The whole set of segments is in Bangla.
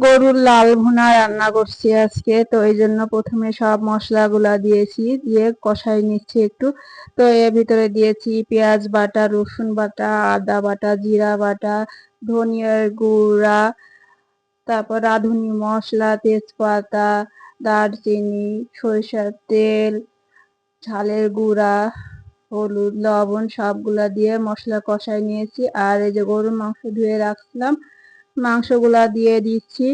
গরুর লাল ভুনা রান্না করছি আজকে। তো এই জন্য প্রথমে সব মশলাগুলা দিয়েছি, দিয়ে কষাই নিচ্ছি একটু। তো এর ভিতরে দিয়েছি পেঁয়াজ বাটা, রসুন বাটা, আদা বাটা, জিরা বাটা, ধনিয়ার গুঁড়া, তারপর রাঁধুনি মশলা, তেজপাতা, দারচিনি, সরিষার তেল, ঝালের গুঁড়া, হলুদ, লবণ সবগুলা দিয়ে মশলা কষাই নিয়েছি। আর এই যে গরুর মাংস ধুয়ে রাখছিলাম, মাংসগুলা দিয়ে দিচ্ছি।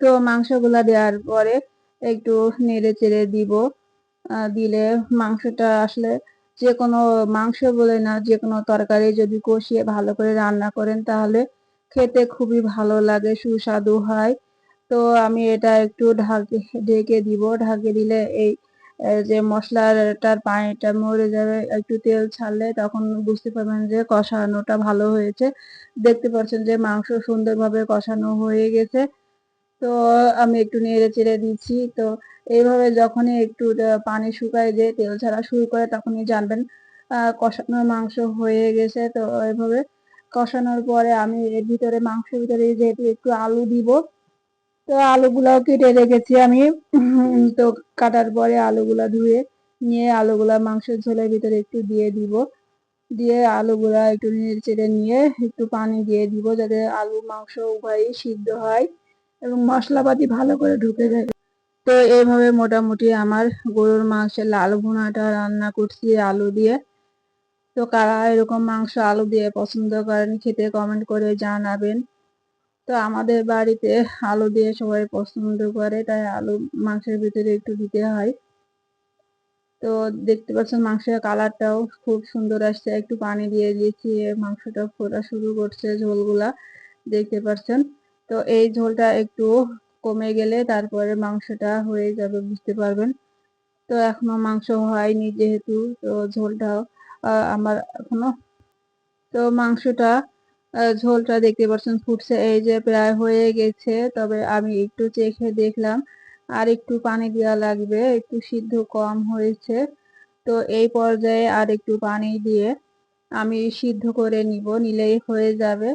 তো মাংসগুলা দেওয়ার পরে একটু নেড়ে চেড়ে দিব। দিলে মাংসটা আসলে যে কোনো মাংস বলে না, যে কোনো তরকারি যদি কষিয়ে ভালো করে রান্না করেন তাহলে খেতে খুবই ভালো লাগে, সুস্বাদু হয়। তো আমি এটা একটু ঢেকে দিব। ঢাকে দিলে এই যে মশলাটার পানিটা মরে যাবে, একটু তেল ছাড়লে তখন বুঝতে পারবেন যে কষানোটা ভালো হয়েছে। দেখতে পাচ্ছেন যে মাংস সুন্দরভাবে কষানো হয়ে গেছে। তো আমি একটু নেড়ে চেড়ে দিচ্ছি। তো এইভাবে যখনই একটু পানি শুকায় যে তেল ছাড়া শুরু করে তখনই জানবেন কষানো মাংস হয়ে গেছে। তো এইভাবে কষানোর পরে আমি এর ভিতরে মাংসের ভিতরে যেহেতু একটু আলু দিব, তো আলুগুলাও কেটে রেখেছি আমি। তো কাটার পরে আলুগুলা ধুয়ে নিয়ে আলুগুলা মাংসের ঝোলের ভিতরে একটু দিয়ে দিব। দিয়ে আলুগুলা একটু নেড়ে চেড়ে নিয়ে একটু পানি দিয়ে দিব, যাতে আলু মাংস উভয়ই সিদ্ধ হয় এবং মশলাপাতি ভালো করে ঢুকে যায়। তো এইভাবে মোটামুটি আমার গরুর মাংসের লাল ভুনাটা রান্না করছি আলু দিয়ে। তো কারা এরকম মাংস আলু দিয়ে পছন্দ করেন খেতে কমেন্ট করে জানাবেন। তো আমাদের বাড়িতে আলু দিয়ে সবাই পছন্দ করে, তাই আলু মাংসের ভিতরে একটু দিতে হয়। তো দেখতে পাচ্ছেন মাংসের কালারটাও খুব সুন্দর আসছে। একটু পানি দিয়ে দিয়েছি, মাংসটা ফোটা শুরু করছে ঝোলগুলা, দেখতে পাচ্ছেন। তো এই ঝোলটা একটু কমে গেলে তারপরে মাংসটা হয়ে যাবে, বুঝতে পারবেন। তো এখনো মাংস হয়নি যেহেতু, তো ঝোলটাও আমার এখনো, তো মাংসটা ঝোলটা দেখতে পাচ্ছেন ফুটছে, এই যে প্রায় হয়ে গেছে। তবে আমি একটু চেখে দেখলাম আর একটু পানি দেওয়া লাগবে, একটু সিদ্ধ কম হয়েছে। তো এই পর্যায়ে আর একটু পানি দিয়ে আমি সিদ্ধ করে নিলেই হয়ে যাবে।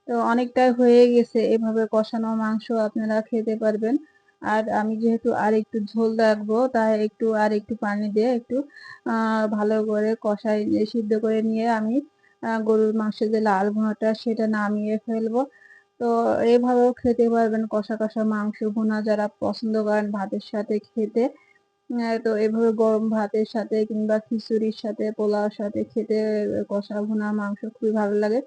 তো অনেকটাই হয়ে গেছে। এভাবে কষানো মাংস আপনারা খেতে পারবেন। আর আমি যেহেতু আর একটু ঝোল রাখবো, তাই আর একটু পানি দিয়ে একটু ভালো করে কষাই সিদ্ধ করে নিয়ে আমি গরুর মাংসের যে লাল ভুনাটা সেটা নামিয়ে ফেলবো। তো এভাবেও খেতে পারবেন কষা কষা মাংস ভুনা, যারা পছন্দ করেন ভাতের সাথে খেতে। তো এভাবে গরম ভাতের সাথে কিংবা খিচুড়ির সাথে, পোলাওর সাথে খেতে কষা ভুনা মাংস খুবই ভালো লাগে।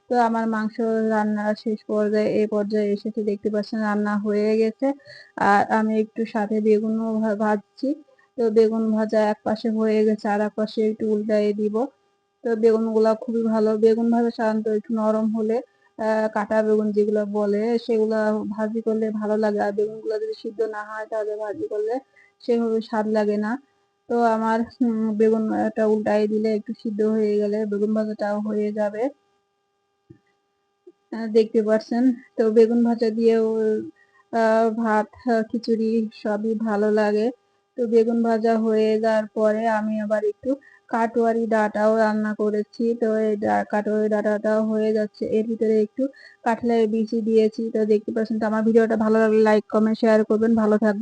তো আমার মাংস রান্না শেষ পর্যায়ে, এই পর্যায়ে এসেছে, দেখতে পাচ্ছেন রান্না হয়ে গেছে। আর আমি একটু সাথে বেগুনও ভাজছি। তো বেগুন ভাজা এক পাশে হয়ে গেছে, আর এক পাশে একটু উল্টাই দিব। তো বেগুন গুলা খুবই ভালো, বেগুন ভাজা সাধারণত একটু নরম হলে কাটা বেগুন যেগুলো বলে সেগুলা ভাজি করলে ভালো লাগে। আর বেগুন গুলা যদি সিদ্ধ না হয় তাহলে ভাজি করলে সেভাবে স্বাদ লাগে না। তো আমার বেগুনটা উল্টাই দিলে একটু সিদ্ধ হয়ে গেলে বেগুন ভাজাটাও হয়ে যাবে, দেখতে পাচ্ছেন। তো বেগুন ভাজা দিয়েও ভাত, খিচুড়ি সবই ভালো লাগে। তো বেগুন ভাজা হয়ে যাওয়ার পরে আমি আবার একটু কাটোয়ারি ডাঁটাও রান্না করেছি। তো এই কাটোয়ারি ডাঁটাটাও হয়ে যাচ্ছে, এর ভিতরে একটু কাঁঠালের বিচি দিয়েছি। তো দেখতে পাচ্ছেন। তো আমার ভিডিওটা ভালো লাগলে লাইক কমেন্ট শেয়ার করবেন, ভালো থাকবেন।